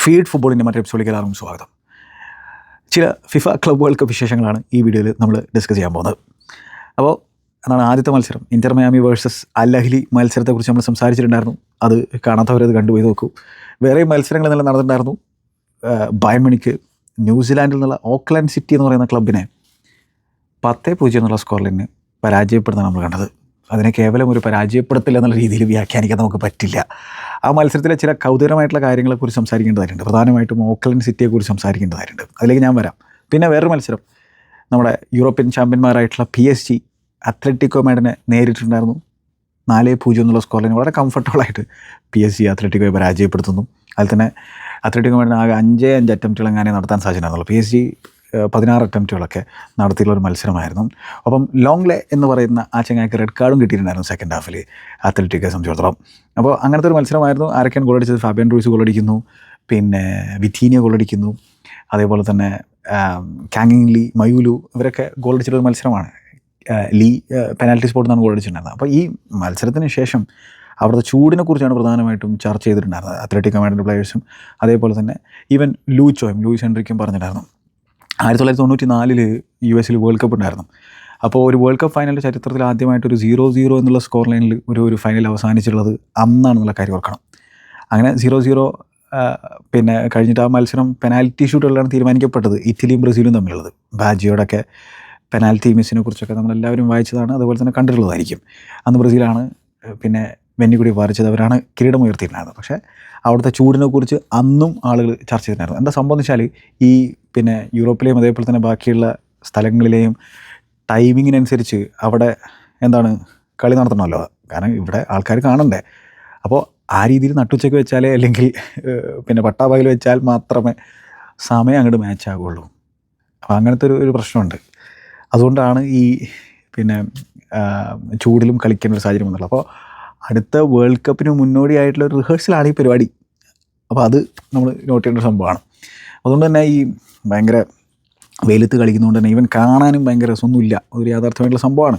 Feed ഫുട്ബോളിൻ്റെ മറ്റൊരു എപ്പിസോഡിലേക്ക് എല്ലാവർക്കും സ്വാഗതം. ചില ഫിഫ ക്ലബ് വേൾഡ് കപ്പ് വിശേഷങ്ങളാണ് ഈ വീഡിയോയിൽ നമ്മൾ ഡിസ്കസ് ചെയ്യാൻ പോകുന്നത്. അപ്പോൾ അതാണ് ആദ്യത്തെ മത്സരം, Inter Miami versus Al Ahly മത്സരത്തെക്കുറിച്ച് നമ്മൾ സംസാരിച്ചിട്ടുണ്ടായിരുന്നു. അത് കാണാത്തവരത് കണ്ടുപോയി നോക്കൂ. വേറെയും മത്സരങ്ങൾ ഇന്നലെ നടന്നിട്ടുണ്ടായിരുന്നു. ബയൺ മ്യൂണിക്ക് ന്യൂസിലാൻഡിൽ നിന്നുള്ള ഓക്ലാൻഡ് സിറ്റി എന്ന് പറയുന്ന ക്ലബിനെ 10-0 എന്നുള്ള സ്കോറിന് പരാജയപ്പെടുന്നതാണ് നമ്മൾ കണ്ടത്. അതിനെ കേവലം ഒരു പരാജയപ്പെടുത്തില്ല എന്നുള്ള രീതിയിൽ വ്യാഖ്യാനിക്കാൻ നമുക്ക് പറ്റില്ല. ആ മത്സരത്തിലെ ചില കൗതുകരമായിട്ടുള്ള കാര്യങ്ങളെക്കുറിച്ച് സംസാരിക്കേണ്ടതായിട്ടുണ്ട്. പ്രധാനമായിട്ടും ഓക്ലൻഡ് സിറ്റിയെക്കുറിച്ച് സംസാരിക്കേണ്ടതായിട്ടുണ്ട്. അതിലേക്ക് ഞാൻ വരാം. പിന്നെ വേറൊരു മത്സരം, നമ്മുടെ യൂറോപ്യൻ ചാമ്പ്യന്മാരായിട്ടുള്ള PSG അത്ലറ്റിക്കോ മാഡ്രിഡിനെ നേരിട്ടുണ്ടായിരുന്നു. 4-0 എന്നുള്ള സ്കോറിന് വളരെ കംഫർട്ടബിളായിട്ട് PSG അത്ലറ്റിക്കോയെ പരാജയപ്പെടുത്തുന്നു. അതിൽ തന്നെ അത്ലറ്റിക്കോ മാഡ്രിഡിന് ആകെ 5 അറ്റംപ്റ്റുകൾ എങ്ങനെ നടത്താൻ സാധിച്ചിട്ടുണ്ടായിരുന്നുള്ളൂ. PSG 16 അറ്റംപ്റ്റുകളൊക്കെ നടത്തിയിട്ടുള്ളൊരു മത്സരമായിരുന്നു. ഒപ്പം ലോങ്ലെ എന്ന് പറയുന്ന ആ ചങ്ങായിക്ക് റെഡ് കാർഡും കിട്ടിയിട്ടുണ്ടായിരുന്നു സെക്കൻഡ് ഹാഫിൽ അത്ലറ്റിക്കോയെ സംബന്ധിച്ചിടത്തോളം. അപ്പോൾ അങ്ങനത്തെ ഒരു മത്സരമായിരുന്നു. ആരൊക്കെയാണ് ഗോളടിച്ചത്? ഫാബിയൻ റൂയിസ് ഗോളടിക്കുന്നു, പിന്നെ വിറ്റീനിയ ഗോളടിക്കുന്നു, അതേപോലെ തന്നെ കാങ്ങിങ്ലി, മയൂലു, ഇവരൊക്കെ ഗോളടിച്ചിട്ടൊരു മത്സരമാണ്. ലീ പെനാൽറ്റി സ്പോട്ടിൽ ഗോളടിച്ചിട്ടുണ്ടായിരുന്നത്. അപ്പോൾ ഈ മത്സരത്തിന് ശേഷം അവിടുത്തെ ചൂടിനെ കുറിച്ചാണ് പ്രധാനമായിട്ടും ചർച്ച ചെയ്തിട്ടുണ്ടായിരുന്നത്. അത്ലറ്റിക്കോ മാഡ്രിഡ് പ്ലേയേഴ്സും അതേപോലെ തന്നെ ഈവൻ ലൂയിസ് ഹെൻറിക്കും പറഞ്ഞിട്ടുണ്ടായിരുന്നു. 1994 US വേൾഡ് കപ്പ് ഉണ്ടായിരുന്നു. അപ്പോൾ ഒരു വേൾഡ് കപ്പ് ഫൈനലിൻ്റെ ചരിത്രത്തിൽ ആദ്യമായിട്ടൊരു 0-0 എന്നുള്ള സ്കോർ ലൈനിൽ ഒരു ഫൈനൽ അവസാനിച്ചിട്ടുള്ളത് അന്നാണെന്നുള്ള കാര്യം ഓർക്കണം. അങ്ങനെ 0-0 പിന്നെ കഴിഞ്ഞിട്ട് ആ മത്സരം പെനാൽറ്റി ഷൂട്ടുകളിലാണ് തീരുമാനിക്കപ്പെട്ടത്, ഇറ്റലിയും ബ്രസീലും തമ്മിലുള്ളത്. ബാജിയോടൊക്കെ പെനാൽറ്റി മിസ്സിനെ കുറിച്ചൊക്കെ നമ്മളെല്ലാവരും വായിച്ചതാണ്, അതുപോലെ തന്നെ കണ്ടിട്ടുള്ളതായിരിക്കും. അന്ന് ബ്രസീലാണ് പിന്നെ വെന്നിക്കൂടി വരച്ചത്, അവരാണ് കിരീടം ഉയർത്തിയിട്ടുണ്ടായിരുന്നത്. പക്ഷേ അവിടുത്തെ ചൂടിനെ കുറിച്ച് അന്നും ആളുകൾ ചർച്ച ചെയ്തിട്ടുണ്ടായിരുന്നു. എന്താ സംഭവം എന്ന് വെച്ചാൽ ഈ പിന്നെ യൂറോപ്പിലെയും അതേപോലെ തന്നെ ബാക്കിയുള്ള സ്ഥലങ്ങളിലെയും ടൈമിങ്ങിനനുസരിച്ച് അവിടെ എന്താണ് കളി നടത്തണമല്ലോ, കാരണം ഇവിടെ ആൾക്കാർ കാണണ്ടേ. അപ്പോൾ ആ രീതിയിൽ നട്ടുച്ചയ്ക്ക് വെച്ചാലേ, അല്ലെങ്കിൽ പിന്നെ പട്ടാപകൽ വെച്ചാൽ മാത്രമേ സമയം അങ്ങോട്ട് മാച്ച് ആകുള്ളൂ. അപ്പോൾ അങ്ങനത്തെ ഒരു പ്രശ്നമുണ്ട്. അതുകൊണ്ടാണ് ഈ പിന്നെ ചൂടിലും കളിക്കേണ്ട ഒരു സാഹചര്യം വന്നുള്ളത്. അപ്പോൾ അടുത്ത വേൾഡ് കപ്പിന് മുന്നോടിയായിട്ടുള്ള ഒരു റിഹേഴ്സലാണ് ഈ പരിപാടി. അപ്പോൾ അത് നമ്മൾ നോട്ട് ചെയ്യേണ്ട ഒരു സംഭവമാണ്. അതുകൊണ്ട് തന്നെ ഈ ഭയങ്കര വെയിലത്ത് കളിക്കുന്നതുകൊണ്ട് തന്നെ ഈവൻ കാണാനും ഭയങ്കര രസമൊന്നുമില്ല, ഒരു യാഥാർത്ഥ്യമായിട്ടുള്ള സംഭവമാണ്.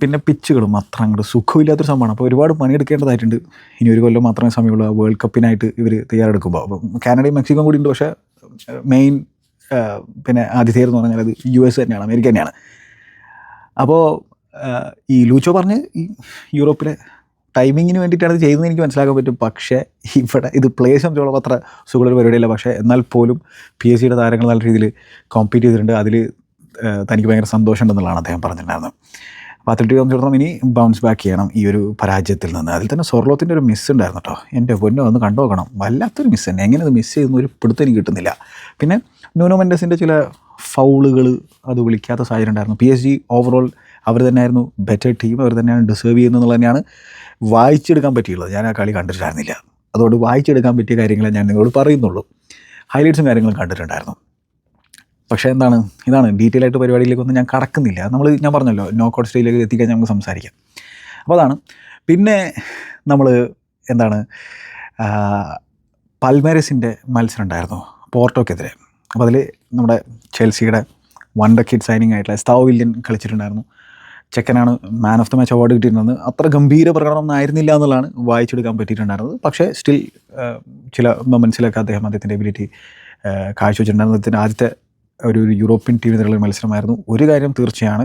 പിന്നെ പിച്ചുകളും അത്ര അങ്ങോട്ട് സുഖമില്ലാത്തൊരു സംഭവമാണ്. അപ്പോൾ ഒരുപാട് പണിയെടുക്കേണ്ടതായിട്ടുണ്ട്. ഇനി ഒരു കൊല്ലം മാത്രമേ സമയമുള്ളൂ ആ വേൾഡ് കപ്പിനായിട്ട് ഇവർ തയ്യാറെടുക്കുമ്പോൾ. അപ്പം കാനഡയും മെക്സിക്കോയും കൂടി ഉണ്ട്. പക്ഷേ മെയിൻ പിന്നെ ആതിഥേയർ എന്ന് പറഞ്ഞാൽ അത് US തന്നെയാണ്, അമേരിക്ക തന്നെയാണ്. അപ്പോൾ ഈ ലൂച്ചോ പറഞ്ഞ് ഈ യൂറോപ്പിലെ ടൈമിങ്ങിന് വേണ്ടിയിട്ടാണ് ഇത് ചെയ്യുന്നത് എനിക്ക് മനസ്സിലാക്കാൻ പറ്റും. പക്ഷേ ഇവിടെ ഇത് പ്ലേസ് സംബന്ധിച്ചോളം അത്ര സുഖമുള്ള പരിപാടിയല്ല. പക്ഷേ എന്നാൽ പോലും PSG താരങ്ങൾ നല്ല രീതിയിൽ കോമ്പീറ്റ് ചെയ്തിട്ടുണ്ട്. അതിൽ തനിക്ക് ഭയങ്കര സന്തോഷമുണ്ടെന്നുള്ളതാണ് അദ്ദേഹം പറഞ്ഞിട്ടുണ്ടായിരുന്നത്. അപ്പോൾ അത്ലറ്റിക്കോ സംബന്ധിച്ചിടത്തോളം ഇനി ബൗൺസ് ബാക്ക് ചെയ്യണം ഈ ഒരു പരാജയത്തിൽ നിന്ന്. അതിൽ തന്നെ സൊർലോത്തിൻ്റെ ഒരു മിസ് ഉണ്ടായിരുന്നു കേട്ടോ. എൻ്റെ പൊന്നോ ഒന്ന് കണ്ടു നോക്കണം, വല്ലാത്തൊരു മിസ് തന്നെ. എങ്ങനെ അത് മിസ് ചെയ്യുന്ന ഒരു പിടുത്തം എനിക്ക് കിട്ടുന്നില്ല. പിന്നെ ന്യൂനോ മെൻഡസിൻ്റെ ചില ഫൗളുകൾ അത് വിളിക്കാത്ത സാഹചര്യം ഉണ്ടായിരുന്നു. PSG ഓവറോൾ അവർ തന്നെയായിരുന്നു ബെറ്റർ ടീം, അവർ തന്നെയാണ് ഡിസേർവ് ചെയ്യുന്നത് തന്നെയാണ് വായിച്ചെടുക്കാൻ പറ്റിയുള്ളത്. ഞാൻ ആ കളി കണ്ടിട്ടുണ്ടായിരുന്നില്ല, അതുകൊണ്ട് വായിച്ചെടുക്കാൻ പറ്റിയ കാര്യങ്ങളെ ഞാൻ നിങ്ങളോട് പറയുന്നുള്ളൂ. ഹൈലൈറ്റ്സും കാര്യങ്ങളും കണ്ടിട്ടുണ്ടായിരുന്നു. പക്ഷേ ഇതാണ് ഡീറ്റെയിൽ ആയിട്ട് പരിപാടിയിലേക്കൊന്നും ഞാൻ കടക്കുന്നില്ല. ഞാൻ പറഞ്ഞല്ലോ നോക്കൗട്ട് സ്റ്റേജിലേക്ക് എത്തിക്കാൻ നമുക്ക് സംസാരിക്കാം. അപ്പോൾ അതാണ്. പിന്നെ നമ്മൾ പൽമേരസിൻ്റെ മത്സരം ഉണ്ടായിരുന്നു പോർട്ടോക്കെതിരെ. അപ്പോൾ അതിൽ നമ്മുടെ ചെൽസിയുടെ വണ്ടർ കിഡ് സൈനിങ് ആയിട്ടുള്ള എസ്താവോ വില്യൻ കളിച്ചിട്ടുണ്ടായിരുന്നു. ചെക്കനാണ് man of the match award കിട്ടിയിരുന്നത്. അത്ര ഗംഭീര പ്രകടനം ആയിരുന്നില്ല എന്നുള്ളതാണ് വായിച്ചെടുക്കാൻ പറ്റിയിട്ടുണ്ടായിരുന്നത്. പക്ഷേ സ്റ്റിൽ ചില മൊമെൻറ്റ്സിലൊക്കെ അദ്ദേഹത്തിൻ്റെ എബിലിറ്റി കാഴ്ചവെച്ചിട്ടുണ്ടായിരുന്നു. അദ്ദേഹത്തിൻ്റെ ആദ്യത്തെ ഒരു യൂറോപ്യൻ ടീമിനുള്ള മത്സരമായിരുന്നു. ഒരു കാര്യം തീർച്ചയാണ്,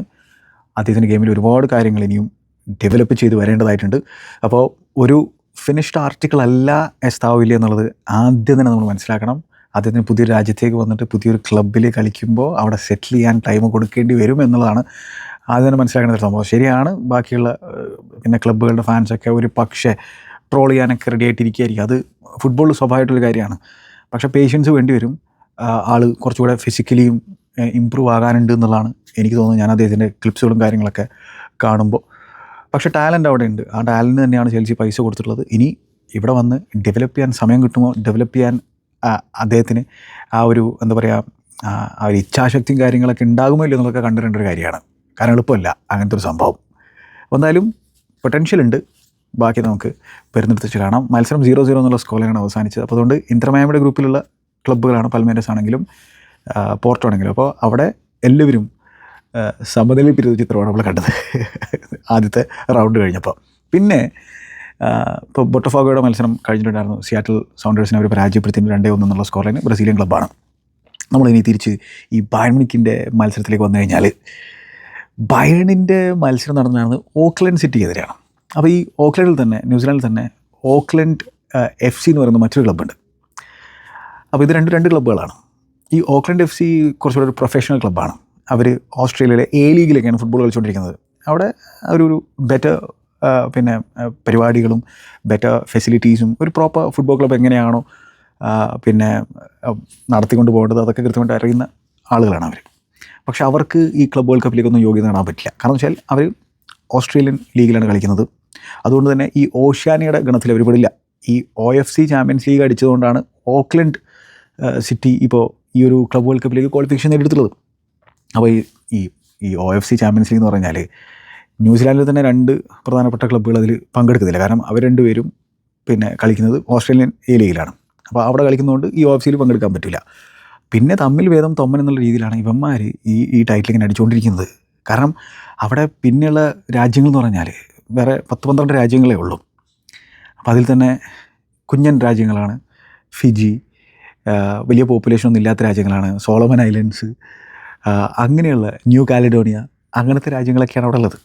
അദ്ദേഹത്തിൻ്റെ ഗെയിമിൽ ഒരുപാട് കാര്യങ്ങൾ ഇനിയും ഡെവലപ്പ് ചെയ്ത് വരേണ്ടതായിട്ടുണ്ട്. അപ്പോൾ ഒരു ഫിനിഷ്ഡ് ആർട്ടിക്കിൾ അല്ല എസ്താവോ വില്യൻ എന്നുള്ളത് ആദ്യം തന്നെ നമ്മൾ മനസ്സിലാക്കണം. അദ്ദേഹത്തിന് പുതിയൊരു രാജ്യത്തേക്ക് വന്നിട്ട് പുതിയൊരു ക്ലബ്ബിൽ കളിക്കുമ്പോൾ അവിടെ സെറ്റിൽ ചെയ്യാൻ ടൈം കൊടുക്കേണ്ടി വരും എന്നുള്ളതാണ് ആദ്യം തന്നെ മനസ്സിലാക്കേണ്ട ഒരു സംഭവം. ശരിയാണ്, ബാക്കിയുള്ള പിന്നെ ക്ലബ്ബുകളുടെ ഫാൻസൊക്കെ ഒരു പക്ഷേ ട്രോൾ ചെയ്യാനൊക്കെ റെഡി ആയിട്ടിരിക്കുകയായിരിക്കും. അത് ഫുട്ബോളിൽ സ്വാഭാവികമായിട്ടൊരു കാര്യമാണ്. പക്ഷേ പേഷ്യൻസ് വേണ്ടി വരും. ആൾ കുറച്ചുകൂടെ ഫിസിക്കലിയും ഇമ്പ്രൂവ് ആകാനുണ്ട് എന്നുള്ളതാണ് എനിക്ക് തോന്നുന്നത്, ഞാൻ അദ്ദേഹത്തിൻ്റെ ക്ലിപ്സുകളും കാര്യങ്ങളൊക്കെ കാണുമ്പോൾ. പക്ഷേ ടാലൻ്റ് അവിടെ ഉണ്ട്. ആ ടാലൻറ്റ് തന്നെയാണ് ചെൽസി പൈസ കൊടുത്തിട്ടുള്ളത്. ഇനി ഇവിടെ വന്ന് ഡെവലപ്പ് ചെയ്യാൻ സമയം കിട്ടുമോ, ഡെവലപ്പ് ചെയ്യാൻ അദ്ദേഹത്തിന് ആ ഒരു ആ ഒരു ഇച്ഛാശക്തിയും കാര്യങ്ങളൊക്കെ ഉണ്ടാകുമോ ഇല്ല എന്നൊക്കെ കണ്ടിരേണ്ട ഒരു കാര്യമാണ്. കാരണം എളുപ്പമല്ല അങ്ങനത്തെ ഒരു സംഭവം. അപ്പോൾ എന്തായാലും പൊട്ടൻഷ്യൽ ഉണ്ട്. ബാക്കി നമുക്ക് വരുന്നിടത്ത് വെച്ച് കാണാം. മത്സരം 0-0 എന്നുള്ള സ്കോറിലാണ് അവസാനിച്ചത്. അപ്പോൾ അതുകൊണ്ട് ഇന്റർ മയാമിയുടെ ഗ്രൂപ്പിലുള്ള ക്ലബ്ബുകളാണ് പൽമേരസ് ആണെങ്കിലും പോർട്ടോ ആണെങ്കിലും. അപ്പോൾ അവിടെ എല്ലാവരും സമനിലയിൽ പിരിച്ച ചിത്രമാണ് നമ്മൾ കണ്ടത് ആദ്യത്തെ റൗണ്ട് കഴിഞ്ഞപ്പോൾ. പിന്നെ ഇപ്പോൾ ബൊട്ടഫോഗോയുടെ മത്സരം കഴിഞ്ഞിട്ടുണ്ടായിരുന്നു. സിയാറ്റിൽ സൗണ്ടേഴ്സിനെ അവർ പരാജയപ്പെടുത്തി 2-1 എന്നുള്ള സ്കോർ ലൈന്. ബ്രസീലിയൻ ക്ലബ്ബാണ്. നമ്മളിനി തിരിച്ച് ഈ ബയൺ മ്യൂണിക്കിൻ്റെ മത്സരത്തിലേക്ക് വന്നു കഴിഞ്ഞാൽ, ബയണിൻ്റെ മത്സരം നടന്നതാണ് ഓക്ലൻഡ് സിറ്റിക്കെതിരെയാണ്. അപ്പോൾ ഈ ഓക്ലൻഡിൽ തന്നെ, ന്യൂസിലാൻഡിൽ തന്നെ ഓക്ലൻഡ് FC എന്ന് പറയുന്ന മറ്റൊരു ക്ലബ്ബുണ്ട്. അപ്പോൾ ഇത് രണ്ട് ക്ലബ്ബുകളാണ്. ഈ ഓക്ലൻഡ് FC കുറച്ചുകൂടെ ഒരു പ്രൊഫഷണൽ ക്ലബ്ബാണ്. അവർ ഓസ്ട്രേലിയയിലെ A ലീഗിലേക്കാണ് ഫുട്ബോൾ കളിച്ചുകൊണ്ടിരിക്കുന്നത്. അവിടെ ഒരു ബെറ്റർ പരിപാടികളും ബെറ്റർ ഫെസിലിറ്റീസും ഒരു പ്രോപ്പർ ഫുട്ബോൾ ക്ലബ്ബ് എങ്ങനെയാണോ നടത്തിക്കൊണ്ട് പോകേണ്ടത് അതൊക്കെ കൃത്യമായിട്ട് അറിയുന്ന ആളുകളാണ് അവർ. പക്ഷേ അവർക്ക് ഈ ക്ലബ് വേൾഡ് കപ്പിലേക്കൊന്നും യോഗ്യത നേടാൻ പറ്റില്ല. കാരണം വെച്ചാൽ അവർ ഓസ്ട്രേലിയൻ ലീഗിലാണ് കളിക്കുന്നത്. അതുകൊണ്ട് തന്നെ ഈ ഓഷ്യാനിയുടെ ഗണത്തിൽ അവർ പെടില്ല. ഈ OFC ചാമ്പ്യൻസ് ലീഗ് അടിച്ചതുകൊണ്ടാണ് ഓക്ലൻഡ് സിറ്റി ഇപ്പോൾ ഈ ഒരു ക്ലബ് വേൾഡ് കപ്പിലേക്ക് ക്വാളിഫിക്കേഷൻ നേടിയെടുത്തുള്ളത്. അപ്പോൾ ഈ OFC ചാമ്പ്യൻസ് ലീഗ് എന്ന് പറഞ്ഞാൽ ന്യൂസിലാൻഡിൽ തന്നെ 2 പ്രധാനപ്പെട്ട ക്ലബ്ബുകൾ അതിൽ പങ്കെടുക്കുന്നില്ല. കാരണം അവർ രണ്ടുപേരും കളിക്കുന്നത് ഓസ്ട്രേലിയൻ A ലീഗിലാണ്. അപ്പോൾ അവിടെ കളിക്കുന്നതുകൊണ്ട് ഈ OFCയിൽ പങ്കെടുക്കാൻ പറ്റില്ല. പിന്നെ തമ്മിൽ ഭേദം തൊമ്മൻ എന്നുള്ള രീതിയിലാണ് ഇവന്മാർ ഈ ടൈറ്റിൽ ഇങ്ങനെ അടിച്ചുകൊണ്ടിരിക്കുന്നത്. കാരണം അവിടെ പിന്നെയുള്ള രാജ്യങ്ങൾ എന്ന് പറഞ്ഞാൽ വേറെ 10-12 രാജ്യങ്ങളേ ഉള്ളൂ. അപ്പോൾ അതിൽ തന്നെ കുഞ്ഞൻ രാജ്യങ്ങളാണ്. ഫിജി, വലിയ പോപ്പുലേഷനൊന്നും ഇല്ലാത്ത രാജ്യങ്ങളാണ്. സോളമൻ ഐലൻഡ്സ്, അങ്ങനെയുള്ള ന്യൂ കാലിഡോണിയ, അങ്ങനത്തെ രാജ്യങ്ങളൊക്കെയാണ് അവിടെ ഉള്ളത്.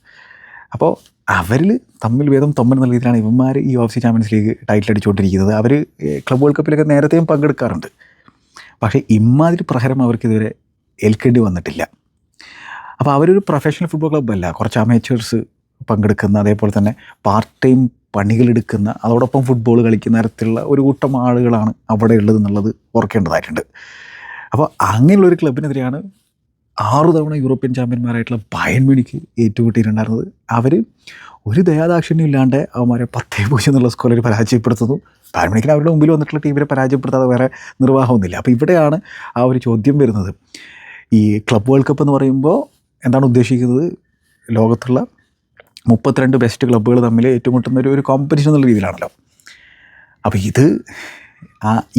അപ്പോൾ അവരിൽ തമ്മിൽ ഭേദം തൊമ്മൻ എന്നുള്ള രീതിയിലാണ് ഇവന്മാർ ഈ OFC ചാമ്പ്യൻസ് ലീഗ് ടൈറ്റിൽ അടിച്ചുകൊണ്ടിരിക്കുന്നത്. അവർ ക്ലബ് വേൾഡ് കപ്പിലൊക്കെ നേരത്തെയും പങ്കെടുക്കാറുണ്ട്. പക്ഷേ ഇമാതിരി പ്രഹരം അവർക്കിതുവരെ ഏൽക്കേണ്ടി വന്നിട്ടില്ല. അപ്പോൾ അവരൊരു പ്രൊഫഷണൽ ഫുട്ബോൾ ക്ലബ്ബല്ല. കുറച്ച് അമേച്ചേഴ്സ് പങ്കെടുക്കുന്ന, അതേപോലെ തന്നെ പാർട്ട് ടൈം പണികളെടുക്കുന്ന, അതോടൊപ്പം ഫുട്ബോൾ കളിക്കുന്ന തരത്തിലുള്ള ഒരു കൂട്ടം ആളുകളാണ് അവിടെ ഉള്ളത് എന്നുള്ളത് ഓർക്കേണ്ടതായിട്ടുണ്ട്. അപ്പോൾ അങ്ങനെയുള്ളൊരു ക്ലബിനെതിരെയാണ് 6 തവണ യൂറോപ്യൻ ചാമ്പ്യന്മാരായിട്ടുള്ള ബയൺ മ്യൂണിക്ക് ഏറ്റുമുട്ടിയിട്ടുണ്ടായിരുന്നത്. അവർ ഒരു ദയാദാക്ഷിണ്യം ഇല്ലാണ്ട് അവന്മാരെ 10-0 എന്നുള്ള സ്കോറിൽ പരാജയപ്പെടുത്തുന്നു. ബയൺ മ്യൂണിക്കിന് അവരുടെ മുമ്പിൽ വന്നിട്ടുള്ള ടീമിനെ പരാജയപ്പെടുത്താതെ വേറെ നിർവാഹമൊന്നുമില്ല. അപ്പോൾ ഇവിടെയാണ് ആ ഒരു ചോദ്യം വരുന്നത്. ഈ ക്ലബ് വേൾഡ് കപ്പ് എന്ന് പറയുമ്പോൾ എന്താണ് ഉദ്ദേശിക്കുന്നത്? ലോകത്തുള്ള 32 ബെസ്റ്റ് ക്ലബ്ബുകൾ തമ്മിൽ ഏറ്റുമുട്ടുന്ന ഒരു കോമ്പറ്റീഷൻ എന്നുള്ള രീതിയിലാണല്ലോ. അപ്പോൾ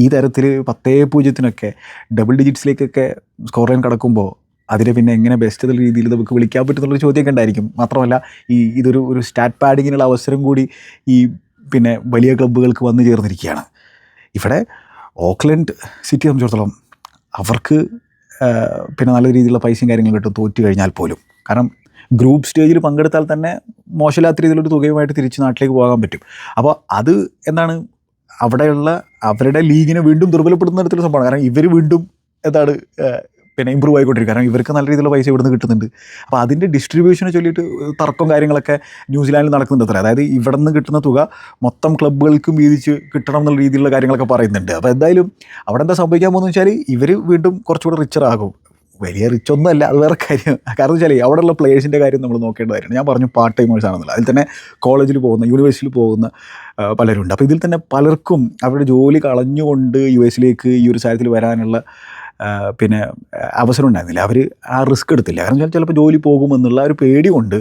ഈ തരത്തിൽ 10-0 ഡബിൾ ഡിജിറ്റ്സിലേക്കൊക്കെ സ്കോർ ലൈൻ കടക്കുമ്പോൾ അതിനെ പിന്നെ എങ്ങനെ ബെസ്റ്റ് എന്നുള്ള രീതിയിൽ നമുക്ക് വിളിക്കാൻ പറ്റുന്നുള്ളൊരു ചോദ്യമൊക്കെ ഉണ്ടായിരിക്കും. മാത്രമല്ല ഇതൊരു സ്റ്റാറ്റ് പാഡിങ്ങിനുള്ള അവസരം കൂടി വലിയ ക്ലബ്ബുകൾക്ക് വന്നു ചേർന്നിരിക്കുകയാണ്. ഇവിടെ ഓക്ലൻഡ് സിറ്റി സംബന്ധിച്ചിടത്തോളം അവർക്ക് നല്ല രീതിയിലുള്ള പൈസയും കാര്യങ്ങളും കിട്ടും തോറ്റു കഴിഞ്ഞാൽ പോലും. കാരണം ഗ്രൂപ്പ് സ്റ്റേജിൽ പങ്കെടുത്താൽ തന്നെ മോശമില്ലാത്ത രീതിയിലൊരു തുകയുമായിട്ട് തിരിച്ച് നാട്ടിലേക്ക് പോകാൻ പറ്റും. അപ്പോൾ അത് എന്താണ് അവിടെയുള്ള അവരുടെ ലീഗിനെ വീണ്ടും ദുർബലപ്പെടുത്തുന്ന തരത്തിലുള്ള സംഭവമാണ്. കാരണം ഇവർ വീണ്ടും ഇമ്പ്രൂവ് ആയിക്കൊണ്ടിരിക്കും. കാരണം ഇവർക്ക് നല്ല രീതിയിലുള്ള പൈസ ഇവിടുന്ന് കിട്ടുന്നുണ്ട്. അപ്പോൾ അതിൻ്റെ ഡിസ്ട്രിബ്യൂഷനെ ചൊല്ലിയിട്ട് തർക്കവും കാര്യങ്ങളൊക്കെ ന്യൂസിലാൻഡിൽ നടക്കുന്നുണ്ട് അത്ര. അതായത് ഇവിടെ നിന്ന് കിട്ടുന്ന തുക മൊത്തം ക്ലബ്ബുകൾക്കും വീതിച്ച് കിട്ടണം എന്നുള്ള രീതിയിലുള്ള കാര്യങ്ങളൊക്കെ പറയുന്നുണ്ട്. അപ്പോൾ എന്തായാലും അവിടെ എന്താ സംഭവിക്കാൻ പോകുന്നത് വെച്ചാൽ ഇവർ വീണ്ടും കുറച്ചുകൂടെ റിച്ചറാകും. വലിയ റിച്ചൊന്നും അല്ല, അത് വേറെ കാര്യം. കാരണം വെച്ചാൽ അവിടെയുള്ള പ്ലേയേഴ്സിൻ്റെ കാര്യം നമ്മൾ നോക്കേണ്ട കാര്യമാണ്. ഞാൻ പറഞ്ഞു പാർട്ട് ടൈമേഴ്സ് ആണെന്നുള്ളത്. അതിൽ തന്നെ കോളേജിൽ പോകുന്ന, യൂണിവേഴ്സിറ്റിയിൽ പോകുന്ന പലരുണ്ട്. അപ്പോൾ ഇതിൽ തന്നെ പലർക്കും അവരുടെ ജോലി കളഞ്ഞുകൊണ്ട് US ഈ ഒരു സാഹചര്യത്തിൽ വരാനുള്ള അവസരം ഉണ്ടായിരുന്നില്ല. അവർ ആ റിസ്ക് എടുത്തില്ല. കാരണം ചിലപ്പോൾ ജോലി പോകുമെന്നുള്ള ഒരു പേടി കൊണ്ട്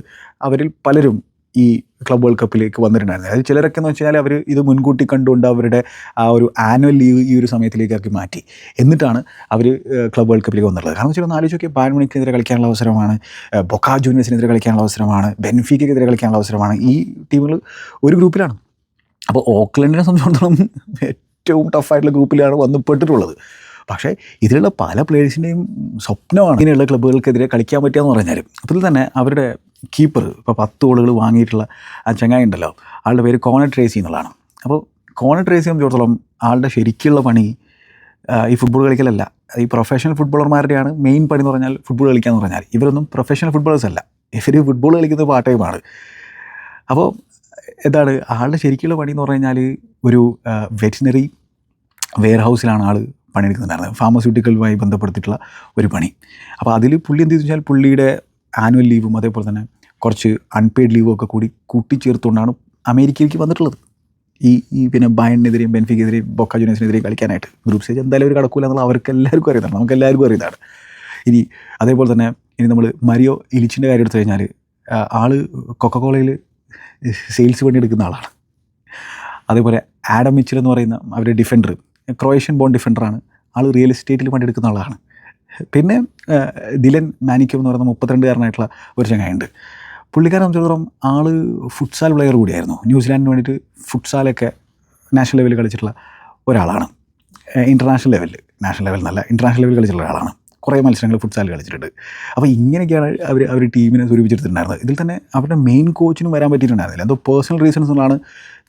അവരിൽ പലരും ഈ ക്ലബ് വേൾഡ് കപ്പിലേക്ക് വന്നിട്ടുണ്ടായിരുന്നു. അതായത് ചിലരൊക്കെ എന്ന് വെച്ചാൽ അവർ ഇത് മുൻകൂട്ടി കണ്ടുകൊണ്ട് അവരുടെ ആ ഒരു ആനുവൽ ലീവ് ഈ ഒരു സമയത്തിലേക്കാക്കി മാറ്റി. എന്നിട്ടാണ് അവർ ക്ലബ് വേൾഡ് കപ്പിലേക്ക് വന്നിട്ടുള്ളത്. കാരണം വെച്ചാൽ ഒന്ന് ആലോചിച്ചൊക്കെ ബയൺ മ്യൂണിക്കിനെതിരെ കളിക്കാനുള്ള അവസരമാണ്, ബൊക്കാ ജൂനിയേഴ്സിനെതിരെ കളിക്കാനുള്ള അവസരമാണ്, ബെൻഫീക്കയ്ക്കെതിരെ കളിക്കാനുള്ള അവസരമാണ്. ഈ ടീമുകൾ ഒരു ഗ്രൂപ്പിലാണ്. അപ്പോൾ ഓക്ലൻഡിനെ സംബന്ധിച്ചിടത്തോളം ഏറ്റവും ടഫായിട്ടുള്ള ഗ്രൂപ്പിലാണ് വന്നുപെട്ടിട്ടുള്ളത്. പക്ഷേ ഇതിലുള്ള പല പ്ലേയേഴ്സിൻ്റെയും സ്വപ്നമാണ് ഇങ്ങനെയുള്ള ക്ലബ്ബുകൾക്കെതിരെ കളിക്കാൻ പറ്റുകയെന്ന് പറഞ്ഞാലും. അതിൽ തന്നെ അവരുടെ കീപ്പർ ഇപ്പോൾ 10 ഗോളുകൾ വാങ്ങിയിട്ടുള്ള ആ ചങ്ങായി ഉണ്ടല്ലോ, ആളുടെ പേര് കോണർ ട്രേസി എന്നുള്ളതാണ്. അപ്പോൾ കോണർ ട്രേസി സംബന്ധിച്ചിടത്തോളം ആളുടെ ശരിക്കുള്ള പണി ഈ ഫുട്ബോൾ കളിക്കലല്ല. ഈ പ്രൊഫഷണൽ ഫുട്ബോളർമാരുടെയാണ് മെയിൻ പണി എന്ന് പറഞ്ഞാൽ ഫുട്ബോൾ കളിക്കുക എന്ന് പറഞ്ഞാൽ. ഇവരൊന്നും പ്രൊഫഷണൽ ഫുട്ബോളേഴ്സ് അല്ല, ഇവർ ഫുട്ബോൾ കളിക്കുന്നത് പാർട്ട് ടൈമാണ്. അപ്പോൾ എന്താണ് ആളുടെ ശരിക്കുള്ള പണി എന്ന് പറഞ്ഞു കഴിഞ്ഞാൽ ഒരു വെറ്റിനറി വെയർ ഹൗസിലാണ് ആൾ പണിയെടുക്കുന്നുണ്ടായിരുന്നത്. ഫാർമസ്യൂട്ടിക്കലുമായി ബന്ധപ്പെടുത്തിയിട്ടുള്ള ഒരു പണി. അപ്പോൾ അതിൽ പുള്ളി എന്ത് വെച്ചാൽ പുള്ളിയുടെ ആനുവൽ ലീവും അതേപോലെ തന്നെ കുറച്ച് അൺപെയ്ഡ് ലീവും ഒക്കെ കൂടി കൂട്ടിച്ചേർത്തുകൊണ്ടാണ് അമേരിക്കയിലേക്ക് വന്നിട്ടുള്ളത്. ഈ ബയണിനെതിരെയും ബെൻഫിക്കെതിരെയും ബൊക്കാ ജൂനിയേഴ്സിനെതിരെയും കളിക്കാനായിട്ട്. ഗ്രൂപ്പ് സ്റ്റേജ് എന്തായാലും അവർ കടക്കൂല എന്നുള്ള അവർക്ക് എല്ലാവർക്കും അറിയുന്നതാണ്, നമുക്ക് എല്ലാവർക്കും അറിയുന്നതാണ്. അതേപോലെ തന്നെ നമ്മൾ മരിയോ ഇലിച്ചിൻ്റെ കാര്യം എടുത്തു കഴിഞ്ഞാൽ ആൾ കൊക്കക്കോളയിൽ സെയിൽസ് പണിയെടുക്കുന്ന ആളാണ്. അതേപോലെ ആഡം മിച്ചൽ എന്ന് പറയുന്ന അവരുടെ ഡിഫൻഡർ, ക്രൊയേഷ്യൻ ബോൺ ഡിഫൻഡറാണ്. ആൾ റിയൽ എസ്റ്റേറ്റിൽ പണിയെടുക്കുന്ന ആളാണ്. പിന്നെ ദിലൻ മാനിക്കം എന്ന് പറയുന്ന 32-കാരനായിട്ടുള്ള ഒരു ചങ്ങായുണ്ട്. പുള്ളിക്കാരനെ സംബന്ധിച്ചിടത്തോളം ആൾ ഫുട്സാൽ പ്ലെയർ കൂടിയായിരുന്നു. ന്യൂസിലാൻഡിന് വേണ്ടിയിട്ട് ഫുട്സാലൊക്കെ നാഷണൽ ലെവലിൽ കളിച്ചിട്ടുള്ള ഒരാളാണ്. ഇൻ്റർനാഷണൽ ലെവൽ എന്നല്ല, ഇൻ്റർനാഷണൽ ലെവലിൽ കളിച്ചിട്ടുള്ള ഒരാളാണ്. കുറേ മത്സരങ്ങൾ ഫുട്സാൽ കളിച്ചിട്ടുണ്ട്. അപ്പോൾ ഇങ്ങനെയൊക്കെയാണ് അവർ ടീമിനെ സ്വരൂപിച്ചെടുത്തിട്ടുണ്ടായിരുന്നത്. ഇതിൽ തന്നെ അവരുടെ മെയിൻ കോച്ചിനും വരാൻ പറ്റിയിട്ടുണ്ടായിരുന്നില്ല. എന്തോ പേഴ്സണൽ റീസൺസ് എന്നുള്ളതാണ്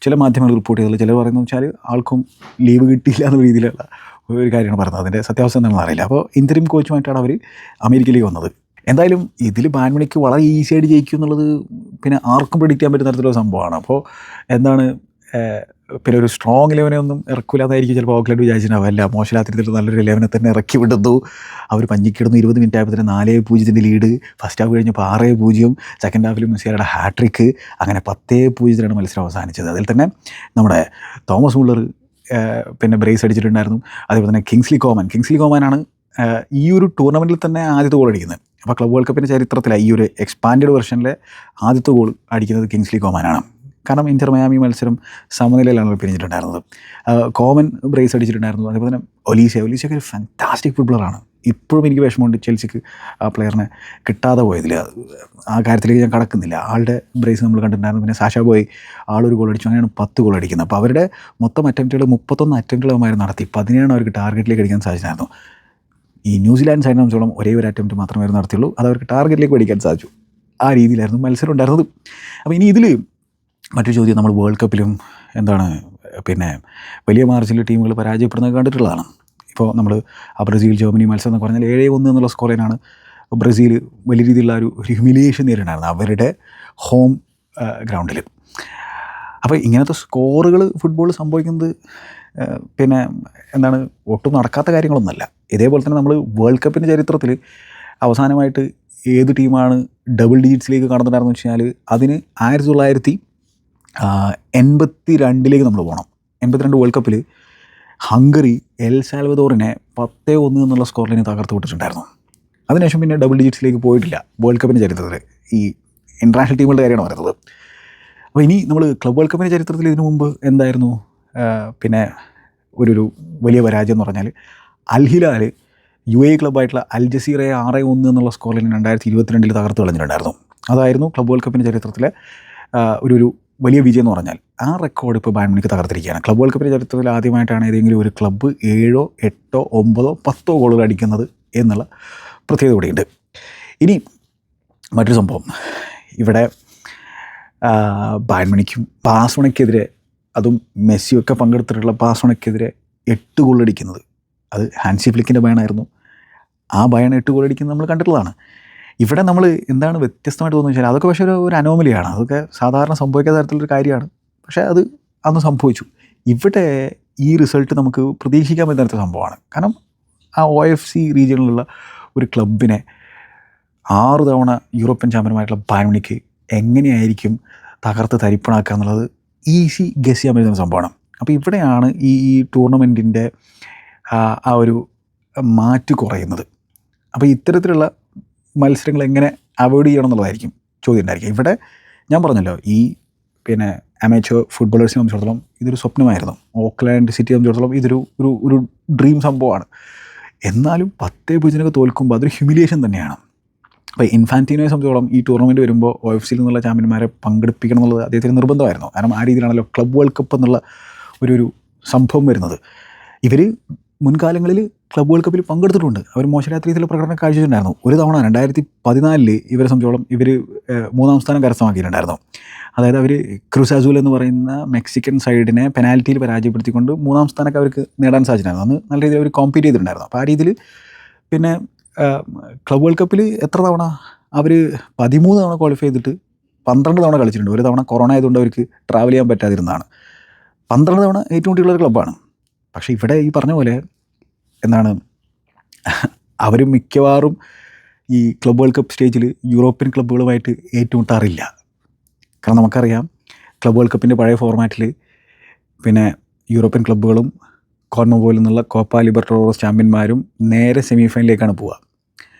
ചില മാധ്യമങ്ങൾ റിപ്പോർട്ട് ചെയ്തത്. ചിലർ പറയുന്നത് വെച്ചാൽ ആൾക്കും ലീവ് കിട്ടിയില്ല എന്ന രീതിയിലുള്ള ഒരു കാര്യമാണ് പറയുന്നത്. അതിൻ്റെ സത്യാവസ്ഥ എന്താണെന്ന് അറിയില്ല. അപ്പോൾ ഇൻ്ററിം കോച്ചുമായിട്ടാണ് അവർ അമേരിക്കയിലേക്ക് വന്നത്. എന്തായാലും ഇതിൽ ബായൺ മ്യൂണിക്ക് വളരെ ഈസിയായിട്ട് ജയിക്കും എന്നുള്ളത് പിന്നെ ആർക്കും പ്രെഡിക്റ്റ് ചെയ്യാൻ പറ്റുന്ന തരത്തിലുള്ള സംഭവമാണ്. അപ്പോൾ എന്താണ് പിന്നെ ഒരു സ്ട്രോങ് ഇലവനെ ഒന്നും ഇറക്കില്ലാതായിരിക്കും ചിലപ്പോൾ ഓക്ലൻഡ് വിചാരിച്ചിട്ടുണ്ടാവും. അല്ല, മോശമില്ലാത്ത രീതിയിൽ നല്ലൊരു ഇലവനെ തന്നെ ഇറക്കി വിടുന്നു. അവർ പഞ്ഞിക്കിടുന്നു. 20 മിനിറ്റ് ആയപ്പോൾ തന്നെ 4-0 ലീഡ്. ഫസ്റ്റ് ഹാഫ് കഴിഞ്ഞപ്പോൾ 6-0. സെക്കൻഡ് ഹാഫിൽ മുസിയയുടെ ഹാട്രിക്ക്. അങ്ങനെ 10-0 മത്സരം അവസാനിച്ചത്. അതിൽ തന്നെ നമ്മുടെ തോമസ് മുള്ളർ പിന്നെ ബ്രേസ് അടിച്ചിട്ടുണ്ടായിരുന്നു. അതേപോലെ തന്നെ കിങ്സ്ലി കോമാനാണ് ഈ ഒരു ടൂർണമെൻറ്റിൽ തന്നെ ആദ്യത്തെ ഗോൾ അടിക്കുന്നത്. അപ്പോൾ ക്ലബ് വേൾഡ് കപ്പിൻ്റെ ചരിത്രത്തിലാണ് ഈ ഒരു എക്സ്പാൻഡഡ് വെർഷനിലെ ആദ്യത്തെ ഗോൾ അടിക്കുന്നത് കിങ്സ്ലി കോമാനാണ്. കാരണം ഇൻ്റർ മയാമി മത്സരം സമനിലയിലാണ് പിരിഞ്ഞിട്ടുണ്ടായിരുന്നത്. കോമൻ ബ്രേസ് അടിച്ചിട്ടുണ്ടായിരുന്നു. അതേപോലെ തന്നെ ഒലീസയൊക്കെ ഒരു ഫാൻറ്റാസ്റ്റിക് ഫുട്ബോളറാണ്. ഇപ്പോഴും എനിക്ക് വിഷമമുണ്ട് ചെൽസിക്ക് ആ പ്ലെയറിനെ കിട്ടാതെ പോയതിൽ. ആ കാര്യത്തിലേക്ക് ഞാൻ കടക്കുന്നില്ല. ആളുടെ ബ്രേസ് നമ്മൾ കണ്ടിട്ടുണ്ടായിരുന്നു. പിന്നെ സാഷ ബോയ് ആളൊരു ഗോൾ അടിച്ചു. അങ്ങനെയാണ് 10 ഗോൾ അടിക്കുന്നത്. അപ്പോൾ അവരുടെ മൊത്തം അറ്റംപ്റ്റുകൾ 31 അറ്റംപ്റ്റുകൾ അവന്മാർ നടത്തി. 17 അവർക്ക് ടാർഗറ്റിലേക്ക് അടിക്കാൻ സാധിച്ചായിരുന്നു. ഈ ന്യൂസിലാൻഡ് സൈഡിനെ സംബന്ധിച്ചോളം ഒരേ ഒരു അറ്റംപ്റ്റ് മാത്രമേ നടത്തിയുള്ളൂ. അത് അവർക്ക് ടാർഗറ്റിലേക്ക് അടിക്കാൻ സാധിച്ചു. ആ രീതിയിലായിരുന്നു മത്സരം ഉണ്ടായിരുന്നത്. അപ്പോൾ ഇനി ഇതിൽ മറ്റൊരു ചോദ്യം, നമ്മൾ വേൾഡ് കപ്പിലും എന്താണ് പിന്നെ വലിയ മാർജിനിൽ ടീമുകൾ പരാജയപ്പെടുന്നത് കണ്ടിട്ടുള്ളതാണ്. ഇപ്പോൾ നമ്മൾ ബ്രസീൽ ജർമ്മനി മത്സരം എന്ന് പറഞ്ഞാൽ 7-1 എന്നുള്ള സ്കോർ ലൈനാണ് ബ്രസീൽ വലിയ രീതിയിലുള്ള ഒരു ഹ്യൂമിലിയേഷൻ നേരിട്ടുണ്ടായിരുന്നത് അവരുടെ ഹോം ഗ്രൗണ്ടിൽ. അപ്പോൾ ഇങ്ങനത്തെ സ്കോറുകൾ ഫുട്ബോൾ സംഭവിക്കുന്നത് പിന്നെ എന്താണ് ഒട്ടും നടക്കാത്ത കാര്യങ്ങളൊന്നുമല്ല. ഇതേപോലെ തന്നെ നമ്മൾ വേൾഡ് കപ്പിൻ്റെ ചരിത്രത്തിൽ അവസാനമായിട്ട് ഏത് ടീമാണ് ഡബിൾ ഡിജിറ്റ്സിലേക്ക് കടന്നിട്ടുണ്ടായിരുന്നു വെച്ച് കഴിഞ്ഞാൽ അതിന് 1982 നമ്മൾ പോകണം. 82 വേൾഡ് കപ്പിൽ ഹംഗറി എൽ സാൽവദോറിനെ 10-1 എന്നുള്ള സ്കോർ ലൈന് തകർത്ത് വിട്ടിട്ടുണ്ടായിരുന്നു. അതിനുശേഷം പിന്നെ ഡബിൾ ഡിജിറ്റ്സിലേക്ക് പോയിട്ടില്ല വേൾഡ് കപ്പിൻ്റെ ചരിത്രത്തിൽ. ഈ ഇൻ്റർനാഷണൽ ടീമുകളുടെ കാര്യമാണ് പറയുന്നത്. അപ്പോൾ ഇനി നമ്മൾ ക്ലബ് വേൾഡ് കപ്പിൻ്റെ ചരിത്രത്തിൽ ഇതിനു മുമ്പ് എന്തായിരുന്നു പിന്നെ ഒരു വലിയ പരാജയം എന്ന് പറഞ്ഞാൽ അൽ ഹിലാൽ UAE ക്ലബ്ബായിട്ടുള്ള അൽ ജസീറയെ 6-1 എന്നുള്ള സ്കോർ ലൈൻ 2022 തകർത്ത് കളഞ്ഞിട്ടുണ്ടായിരുന്നു. അതായിരുന്നു ക്ലബ് വേൾഡ് കപ്പിൻ്റെ ചരിത്രത്തിലെ ഒരു വലിയ വിജയം എന്ന് പറഞ്ഞാൽ. ആ റെക്കോർഡ് ഇപ്പോൾ ബായൺ മ്യൂണിക്ക് തകർത്തിരിക്കുകയാണ്. ക്ലബ് വേൾഡ് കപ്പിൻ്റെ ചരിത്രത്തിൽ ആദ്യമായിട്ടാണ് ഏതെങ്കിലും ഒരു ക്ലബ്ബ് 7, 8, 9, 10 ഗോളുകൾ അടിക്കുന്നത് എന്നുള്ള പ്രത്യേകത കൂടിയുണ്ട്. ഇനി മറ്റൊരു സംഭവം, ഇവിടെ ബായൺ മ്യൂണിക്കും ബാഴ്സലോണയ്ക്കെതിരെ, അതും മെസ്സിയൊക്കെ പങ്കെടുത്തിട്ടുള്ള ബാഴ്സലോണയ്ക്കെതിരെ 8 ഗോൾ അടിക്കുന്നത്, അത് ഹാൻസി ഫ്ലിക്കിൻ്റെ ബയണായിരുന്നു. ആ ബയൺ 8 ഗോൾ അടിക്കുന്നത് നമ്മൾ കണ്ടിട്ടുള്ളതാണ്. ഇവിടെ നമ്മൾ എന്താണ് വ്യത്യസ്തമായിട്ട് തോന്നുന്നു വെച്ചാൽ അതൊക്കെ പക്ഷേ ഒരു അനോമലിയാണ്. അതൊക്കെ സാധാരണ സംഭവിക്കാത്ത തരത്തിലൊരു കാര്യമാണ്. പക്ഷേ അത് അന്ന് സംഭവിച്ചു. ഇവിടെ ഈ റിസൾട്ട് നമുക്ക് പ്രതീക്ഷിക്കാൻ പറ്റുന്ന തരത്തിലുള്ള സംഭവമാണ്. കാരണം ആ OFC റീജിയനിലുള്ള ഒരു ക്ലബിനെ 6 തവണ യൂറോപ്യൻ ചാമ്പ്യന്മാരായിട്ടുള്ള ബായൺ മ്യൂണിക്ക് എങ്ങനെയായിരിക്കും തകർത്ത് തരിപ്പണാക്കുക എന്നുള്ളത് ഈസി ഗസ് ചെയ്യാൻ പറ്റുന്ന സംഭവമാണ്. അപ്പോൾ ഇവിടെയാണ് ഈ ടൂർണമെൻറ്റിൻ്റെ ആ ഒരു മാറ്റ് കുറയുന്നത്. അപ്പോൾ ഇത്തരത്തിലുള്ള മത്സരങ്ങൾ എങ്ങനെ അവോയ്ഡ് ചെയ്യണം എന്നുള്ളതായിരിക്കും ചോദ്യം ഉണ്ടായിരിക്കും. ഇവിടെ ഞാൻ പറഞ്ഞല്ലോ, ഈ പിന്നെ അമേച്വർ ഫുട്ബോളേഴ്സിനെ സംബന്ധിച്ചിടത്തോളം ഇതൊരു സ്വപ്നമായിരുന്നു. ഓക്ലാൻഡ് സിറ്റിയെ സംബന്ധിച്ചിടത്തോളം ഇതൊരു ഒരു ഡ്രീം സംഭവമാണ്. എന്നാലും 10-0 തോൽക്കുമ്പോൾ അതൊരു ഹ്യൂമിലിയേഷൻ തന്നെയാണ്. അപ്പോൾ ഇൻഫാന്റിനോയെ സംബന്ധിച്ചോളം ഈ ടൂർണമെൻറ്റ് വരുമ്പോൾ OFCയിൽ നിന്നുള്ള ചാമ്പ്യന്മാരെ പങ്കെടുപ്പിക്കണം എന്നുള്ളത് അദ്ദേഹത്തിന് നിർബന്ധമായിരുന്നു. കാരണം ആ രീതിയിലാണല്ലോ ക്ലബ് വേൾഡ് കപ്പ് എന്നുള്ള ഒരു സംഭവം വരുന്നത്. ഇവർ മുൻകാലങ്ങളിൽ ക്ലബ് വേൾഡ് കപ്പിൽ പങ്കെടുത്തിട്ടുണ്ട്. അവർ മോശമില്ലാത്ത രീതിയിലുള്ള പ്രകടനം കാഴ്ചവെച്ചിട്ടുണ്ടായിരുന്നു. ഒരു തവണ 2014 ഇവരെ സംബന്ധിച്ചോളം ഇവർ 3ാം സ്ഥാനം കരസ്ഥമാക്കിയിട്ടുണ്ടായിരുന്നു. അതായത് അവർ ക്രൂസ് അസൂൽ എന്ന് പറയുന്ന മെക്സിക്കൻ സൈഡിനെ പെനാൽറ്റിയിൽ പരാജയപ്പെടുത്തിക്കൊണ്ട് 3ാം സ്ഥാനമൊക്കെ അവർക്ക് നേടാൻ സാധിച്ചിട്ടുണ്ടായിരുന്നു. അന്ന് നല്ല രീതിയിൽ അവർ കോമ്പീറ്റ് ചെയ്തിട്ടുണ്ടായിരുന്നു. അപ്പോൾ ആ രീതിയിൽ പിന്നെ ക്ലബ് വേൾഡ് കപ്പിൽ എത്ര തവണ അവർ 13 തവണ ക്വാളിഫൈ ചെയ്തിട്ട് 12 തവണ കളിച്ചിട്ടുണ്ട്. ഒരു തവണ കൊറോണ ആയതുകൊണ്ട് അവർക്ക് ട്രാവൽ ചെയ്യാൻ പറ്റാതിരുന്നതാണ്. 12 തവണ ഏറ്റുമുട്ടിയുള്ളൊരു ക്ലബ്ബാണ്. പക്ഷേ ഇവിടെ ഈ പറഞ്ഞ പോലെ എന്താണ് അവർ മിക്കവാറും ഈ ക്ലബ് വേൾഡ് കപ്പ് സ്റ്റേജിൽ യൂറോപ്യൻ ക്ലബ്ബുകളുമായിട്ട് ഏറ്റുമുട്ടാറില്ല. കാരണം നമുക്കറിയാം ക്ലബ് വേൾഡ് കപ്പിൻ്റെ പഴയ ഫോർമാറ്റിൽ പിന്നെ യൂറോപ്യൻ ക്ലബ്ബുകളും കോൺമബോയിൽ നിന്നുള്ള കോപ്പ ലിബർട്ടഡോറസ് ചാമ്പ്യന്മാരും നേരെ സെമി ഫൈനലിലേക്കാണ് പോവുക.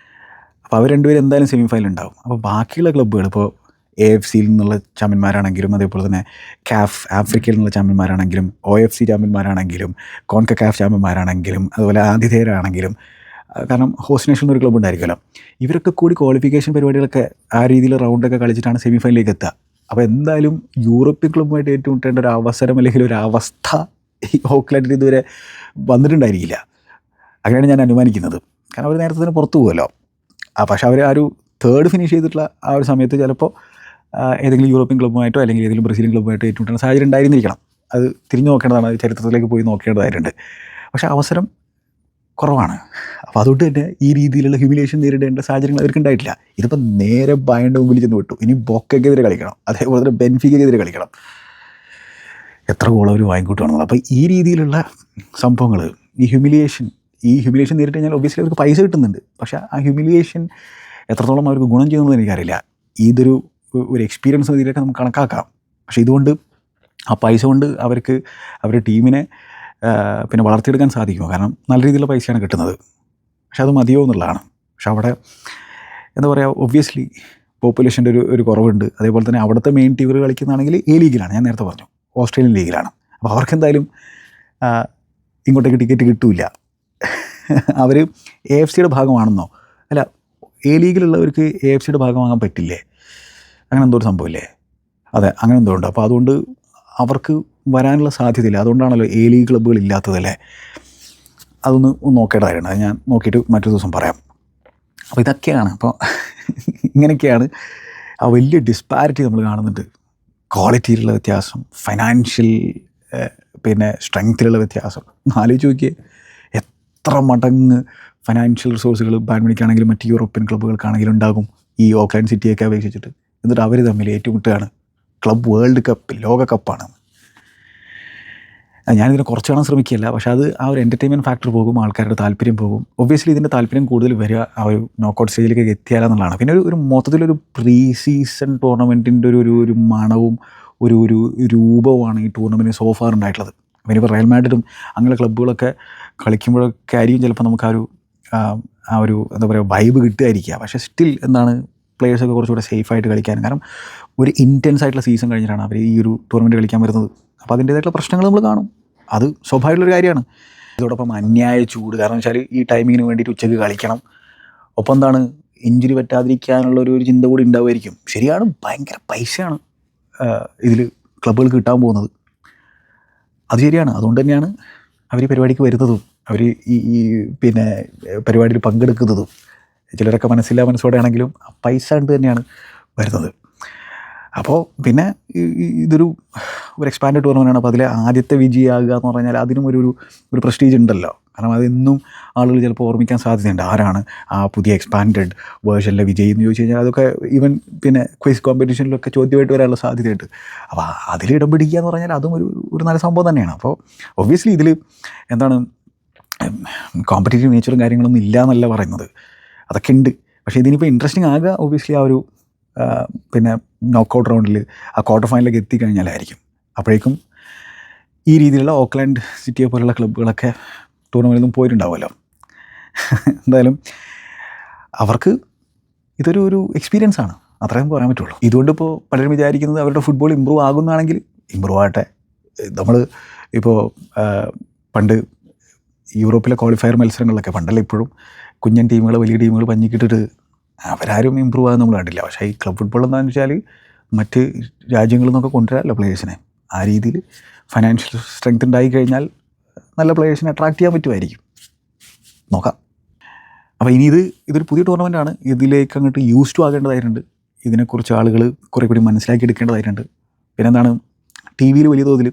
അപ്പോൾ അവർ രണ്ടുപേരും എന്തായാലും സെമി ഫൈനൽ ഉണ്ടാവും. അപ്പോൾ ബാക്കിയുള്ള ക്ലബ്ബുകൾ ഇപ്പോൾ AFCയിൽ നിന്നുള്ള ചാമ്പ്യന്മാരാണെങ്കിലും അതേപോലെ തന്നെ ആഫ്രിക്കയിൽ നിന്നുള്ള ചാമ്പ്യന്മാരാണെങ്കിലും OFC ചാമ്പ്യന്മാരാണെങ്കിലും CONCACAF ചാമ്പ്യന്മാരാണെങ്കിലും അതുപോലെ ആതിഥേയരാണെങ്കിലും കാരണം ഹോസ്റ്റ് നേഷൻ ഒരു ക്ലബ്ബ് ഉണ്ടായിരിക്കുമല്ലോ. ഇവരൊക്കെ കൂടി ക്വാളിഫിക്കേഷൻ പരിപാടികളൊക്കെ ആ രീതിയിൽ റൗണ്ടൊക്കെ കളിച്ചിട്ടാണ് സെമി ഫൈനലിലേക്ക് എത്തുക. അപ്പോൾ എന്തായാലും യൂറോപ്യൻ ക്ലബ്ബുമായിട്ട് ഏറ്റുമുട്ടേണ്ട ഒരു അവസരം അല്ലെങ്കിൽ ഒരു അവസ്ഥ ഈ ഓക്ലാൻഡിൽ ഇതുവരെ വന്നിട്ടുണ്ടായിരിക്കില്ല. അങ്ങനെയാണ് ഞാൻ അനുമാനിക്കുന്നത്. കാരണം അവർ നേരത്തെ തന്നെ പുറത്തു പോകുമല്ലോ. പക്ഷേ അവർ ആ ഒരു തേർഡ് ഫിനിഷ് ചെയ്തിട്ടുള്ള ആ ഒരു സമയത്ത് ചിലപ്പോൾ ഏതെങ്കിലും യൂറോപ്യൻ ക്ലബ്ബുമായിട്ടോ അല്ലെങ്കിൽ ഏതെങ്കിലും ബ്രസീലിയൻ ക്ലബ്ബുമായിട്ടോ ഏറ്റുമുട്ടുന്ന സാഹചര്യം ഉണ്ടായിരുന്നിരിക്കണം. അത് തിരിഞ്ഞു നോക്കേണ്ടതാണ്, അത് ചരിത്രത്തിലേക്ക് പോയി നോക്കേണ്ടതായിട്ടുണ്ട്. പക്ഷേ അവസരം കുറവാണ്. അപ്പോൾ അതുകൊണ്ട് തന്നെ ഈ രീതിയിലുള്ള ഹ്യൂമിലിയേഷൻ നേരിടേണ്ട സാഹചര്യങ്ങൾ അവർക്ക് ഉണ്ടായിട്ടില്ല. ഇതിപ്പോൾ നേരെ ബയറിന്റെ മുമ്പിൽ ചെന്ന് വിട്ടു. ഇനി ബൊക്കയ്ക്കെതിരെ കളിക്കണം, അതേപോലെ തന്നെ ബെൻഫിക്കയ്ക്കെതിരെ കളിക്കണം. എത്ര ഗോൾ അവർ വാങ്ങിക്കൂട്ടുകയാണെന്നുള്ളത്. അപ്പോൾ ഈ രീതിയിലുള്ള സംഭവങ്ങൾ, ഈ ഹ്യൂമിലിയേഷൻ നേരിട്ട് കഴിഞ്ഞാൽ ഒബ്വിയസ്ലി അവർക്ക് പൈസ കിട്ടുന്നുണ്ട്. പക്ഷേ ആ ഹ്യൂമിലിയേഷൻ എത്രത്തോളം അവർക്ക് ഗുണം ചെയ്യുന്നത് എനിക്കറിയില്ല. ഇതൊരു എക്സ്പീരിയൻസ് രീതിയിലൊക്കെ നമുക്ക് കണക്കാക്കാം. പക്ഷേ ഇതുകൊണ്ട് ആ പൈസ കൊണ്ട് അവർക്ക് അവരുടെ ടീമിനെ പിന്നെ വളർത്തിയെടുക്കാൻ സാധിക്കുമോ? കാരണം നല്ല രീതിയിലുള്ള പൈസയാണ് കിട്ടുന്നത്. പക്ഷെ അത് മതിയോ എന്നുള്ളതാണ്. പക്ഷെ അവിടെ എന്താ പറയുക, ഒബ്വിയസ്ലി പോപ്പുലേഷൻ്റെ ഒരു കുറവുണ്ട്. അതേപോലെ തന്നെ അവിടുത്തെ മെയിൻ ടീമുകൾ കളിക്കുന്നതാണെങ്കിൽ എ ലീഗിലാണ്, ഞാൻ നേരത്തെ പറഞ്ഞു, ഓസ്ട്രേലിയൻ ലീഗിലാണ്. അപ്പോൾ അവർക്കെന്തായാലും ഇങ്ങോട്ടേക്ക് ടിക്കറ്റ് കിട്ടില്ല. അവർ AFCയുടെ ഭാഗമാണെന്നോ അല്ല, എ ലീഗിലുള്ളവർക്ക് AFCയുടെ ഭാഗമാകാൻ പറ്റില്ലേ? അങ്ങനെ എന്തോ ഒരു സംഭവമില്ലേ? അതെ, അങ്ങനെ എന്തോ ഉണ്ട്. അപ്പോൾ അതുകൊണ്ട് അവർക്ക് വരാനുള്ള സാധ്യതയില്ല. അതുകൊണ്ടാണല്ലോ എ ലീഗ് ക്ലബ്ബുകൾ ഇല്ലാത്തതല്ലേ. അതൊന്ന് നോക്കേണ്ടതായിരുന്നു. അത് ഞാൻ നോക്കിയിട്ട് മറ്റൊരു ദിവസം പറയാം. അപ്പോൾ ഇതൊക്കെയാണ്. അപ്പോൾ ഇങ്ങനെയൊക്കെയാണ് ആ വലിയ ഡിസ്പാരിറ്റി നമ്മൾ കാണുന്നുണ്ട്. ക്വാളിറ്റിയിലുള്ള വ്യത്യാസം, ഫൈനാൻഷ്യൽ പിന്നെ സ്ട്രെങ്ത്തിലുള്ള വ്യത്യാസം. ആലോചിച്ച് നോക്കിയേ, എത്ര മടങ്ങ് ഫൈനാൻഷ്യൽ റിസോഴ്സുകൾ ബാഡ്മിൻ്റണിക്കാണെങ്കിലും മറ്റ് യൂറോപ്യൻ ക്ലബ്ബുകൾക്കാണെങ്കിലും ഉണ്ടാകും ഈ ഓക്ലാൻഡ് സിറ്റിയൊക്കെ അപേക്ഷിച്ചിട്ട്. എന്നിട്ട് അവർ തമ്മിൽ ഏറ്റുമുട്ടുകയാണ്. ക്ലബ് വേൾഡ് കപ്പ്, ലോകകപ്പാണ്. ഞാനിതിനെ കുറച്ച് കാണാൻ ശ്രമിക്കില്ല. പക്ഷേ അത് ആ ഒരു എൻ്റർടൈൻമെൻറ്റ് ഫാക്ടർ പോകും, ആൾക്കാരുടെ താല്പര്യം പോകും. ഒബ്വിയസ്ലി ഇതിൻ്റെ താല്പര്യം കൂടുതൽ വരിക ആ ഒരു നോക്കൗട്ട് സ്റ്റേജിലേക്ക് എത്തിയാലെന്നുള്ളതാണ്. പിന്നെ ഒരു മൊത്തത്തിലൊരു പ്രീ സീസൺ ടൂർണമെൻറ്റിൻ്റെ ഒരു മണവും ഒരു രൂപവുമാണ് ഈ ടൂർണമെൻറ്റിന് സോഫാർ ഉണ്ടായിട്ടുള്ളത്. ഇനിയിപ്പോൾ റയൽ മാഡ്രിഡും അങ്ങനെ ക്ലബ്ബുകളൊക്കെ കളിക്കുമ്പോഴൊക്കെ ആയിരിക്കും ചിലപ്പോൾ നമുക്ക് ആ ഒരു എന്താ പറയുക വൈബ് കിട്ടുമായിരിക്കുക. പക്ഷേ സ്റ്റിൽ എന്താണ്, പ്ലേയേഴ്സൊക്കെ കുറച്ചുകൂടെ സേഫായിട്ട് കളിക്കാനും, കാരണം ഒരു ഇൻറ്റൻസ് ആയിട്ടുള്ള സീസൺ കഴിഞ്ഞിട്ടാണ് അവർ ഈ ഒരു ടൂർണമെൻറ്റ് കളിക്കാൻ വരുന്നത്. അപ്പോൾ അതിൻ്റേതായിട്ടുള്ള പ്രശ്നങ്ങൾ നമ്മൾ കാണും. അത് സ്വാഭാവികമുള്ളൊരു കാര്യമാണ്. ഇതോടൊപ്പം അന്യായ ചൂട്, കാരണം വെച്ചാൽ ഈ ടൈമിങ്ങിന് വേണ്ടിയിട്ട് ഉച്ചയ്ക്ക് കളിക്കണം. ഒപ്പം എന്താണ്, ഇഞ്ചുറി പറ്റാതിരിക്കാനുള്ള ഒരു ചിന്ത കൂടി ഉണ്ടാവുമായിരിക്കും. ശരിയാണ്, ഭയങ്കര പൈസയാണ് ഇതിൽ ക്ലബ്ബുകൾക്ക് കിട്ടാൻ പോകുന്നത്. അത് ശരിയാണ്. അതുകൊണ്ട് തന്നെയാണ് അവർ പരിപാടിക്ക് വരുന്നതും അവർ ഈ പിന്നെ പരിപാടിയിൽ പങ്കെടുക്കുന്നതും. ചിലരൊക്കെ മനസ്സോടെ ആണെങ്കിലും പൈസ കൊണ്ട് തന്നെയാണ് വരുന്നത്. അപ്പോൾ പിന്നെ ഇതൊരു എക്സ്പാൻഡ് ടൂർണമെൻ്റാണ്. അപ്പോൾ അതിലെ ആദ്യത്തെ വിജയമാകുക എന്ന് പറഞ്ഞാൽ അതിനും ഒരു പ്രസ്റ്റീജ് ഉണ്ടല്ലോ. കാരണം അതെന്നും ആളുകൾ ചിലപ്പോൾ ഓർമ്മിക്കാൻ സാധ്യതയുണ്ട്. ആരാണ് ആ പുതിയ എക്സ്പാൻഡഡ് വേർഷനിലെ വിജയി എന്ന് ചോദിച്ചു കഴിഞ്ഞാൽ അതൊക്കെ ഈവൻ പിന്നെ ക്വിസ് കോമ്പറ്റീഷനിലൊക്കെ ചോദ്യമായിട്ട് വരാനുള്ള സാധ്യതയുണ്ട്. അപ്പോൾ അതിൽ ഇടം പിടിക്കുക എന്ന് പറഞ്ഞാൽ അതും ഒരു നല്ല സംഭവം തന്നെയാണ്. അപ്പോൾ ഒബ്വിയസ്ലി ഇതിൽ എന്താണ്, കോമ്പറ്റേറ്റീവ് നേച്ചറും കാര്യങ്ങളൊന്നും ഇല്ല എന്നല്ല പറയുന്നത്, അതൊക്കെ ഉണ്ട്. പക്ഷേ ഇതിനിപ്പോൾ ഇൻട്രസ്റ്റിംഗ് ആകുക ഒബ്വിയസ്ലി ആ ഒരു പിന്നെ നോക്കൗട്ട് റൗണ്ടിൽ ആ ക്വാർട്ടർ ഫൈനലിലേക്ക് എത്തിക്കഴിഞ്ഞാലായിരിക്കും. അപ്പോഴേക്കും ഈ രീതിയിലുള്ള ഓക്ലാൻഡ് സിറ്റിയെ പോലുള്ള ക്ലബ്ബുകളൊക്കെ ടൂർണമെൻറ്റിൽ നിന്നും പോയിട്ടുണ്ടാവുമല്ലോ. എന്തായാലും അവർക്ക് ഇതൊരു എക്സ്പീരിയൻസ് ആണ്, അത്രയും പറയാൻ പറ്റുള്ളൂ. ഇതുകൊണ്ട് ഇപ്പോൾ പലരും വിചാരിക്കുന്നത് അവരുടെ ഫുട്ബോൾ ഇമ്പ്രൂവ് ആകുന്നതാണെങ്കിൽ ഇമ്പ്രൂവ് ആകട്ടെ. നമ്മൾ ഇപ്പോൾ പണ്ട് യൂറോപ്പിലെ ക്വാളിഫയർ മത്സരങ്ങളിലൊക്കെ, പണ്ടല്ല ഇപ്പോഴും, കുഞ്ഞൻ ടീമുകൾ വലിയ ടീമുകൾ പഞ്ഞിക്കിട്ടിട്ട് അവരാരും ഇമ്പ്രൂവ് ആകാൻ നമ്മൾ കണ്ടില്ല. പക്ഷേ ഈ ക്ലബ് ഫുട്ബോൾ എന്താണെന്ന് വെച്ചാൽ മറ്റ് രാജ്യങ്ങളിൽ നിന്നൊക്കെ കൊണ്ടുവരാമല്ലോ പ്ലേയേഴ്സിനെ. ആ രീതിയിൽ ഫൈനാൻഷ്യൽ സ്ട്രെങ്ത് ഉണ്ടായി കഴിഞ്ഞാൽ നല്ല പ്ലേയേഴ്സിനെ അട്രാക്ട് ചെയ്യാൻ പറ്റുമായിരിക്കും. നോക്കാം. അപ്പോൾ ഇനി ഇതൊരു പുതിയ ടൂർണമെൻറ്റാണ്. ഇതിലേക്ക് അങ്ങോട്ട് യൂസ് ടു ആകേണ്ടതായിട്ടുണ്ട്. ഇതിനെക്കുറിച്ച് ആളുകൾ കുറേ കൂടി മനസ്സിലാക്കി എടുക്കേണ്ടതായിട്ടുണ്ട്. പിന്നെ എന്താണ്, ടി വിയിൽ വലിയ തോതിൽ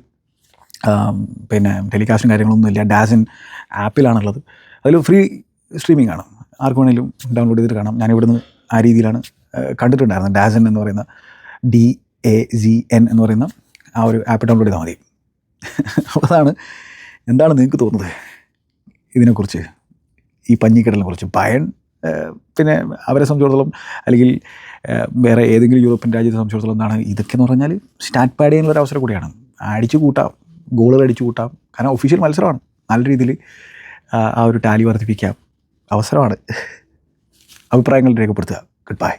പിന്നെ ടെലികാസ്റ്റും കാര്യങ്ങളൊന്നുമില്ല. ഡാസൻ ആപ്പിലാണുള്ളത്. അതിൽ ഫ്രീ സ്ട്രീമിംഗ് ആണ്, ആർക്ക് വേണമെങ്കിലും ഡൗൺലോഡ് ചെയ്തിട്ട് കാണാം. ഞാനിവിടുന്ന് ആ രീതിയിലാണ് കണ്ടിട്ടുണ്ടായിരുന്നത്. ഡാസൻ എന്ന് പറയുന്ന DAZN എന്ന് പറയുന്ന ആ ഒരു ആപ്പ് ഡൗൺലോഡ് ചെയ്താൽ മതി. അപ്പോൾ എന്താണ് നിങ്ങൾക്ക് തോന്നുന്നത് ഇതിനെക്കുറിച്ച്, ഈ പഞ്ഞിക്കടലിനെ കുറിച്ച്? ബയൺ പിന്നെ അവരെ സംബന്ധിച്ചിടത്തോളം അല്ലെങ്കിൽ വേറെ ഏതെങ്കിലും യൂറോപ്യൻ രാജ്യത്തെ സംബന്ധിച്ചിടത്തോളം എന്താണ് ഇതൊക്കെ എന്ന് പറഞ്ഞാൽ സ്റ്റാറ്റ് പാഡ് ചെയ്യാനുള്ളൊരു അവസരം കൂടിയാണ്. അടിച്ചു കൂട്ടാം, ഗോളുകൾ അടിച്ചു കൂട്ടാം. കാരണം ഒഫീഷ്യൽ മത്സരമാണ്, നല്ല രീതിയിൽ ആ ഒരു ടാലി വർദ്ധിപ്പിക്കാം, അവസരമാണ്. അഭിപ്രായങ്ങൾ രേഖപ്പെടുത്തുക. Good bye.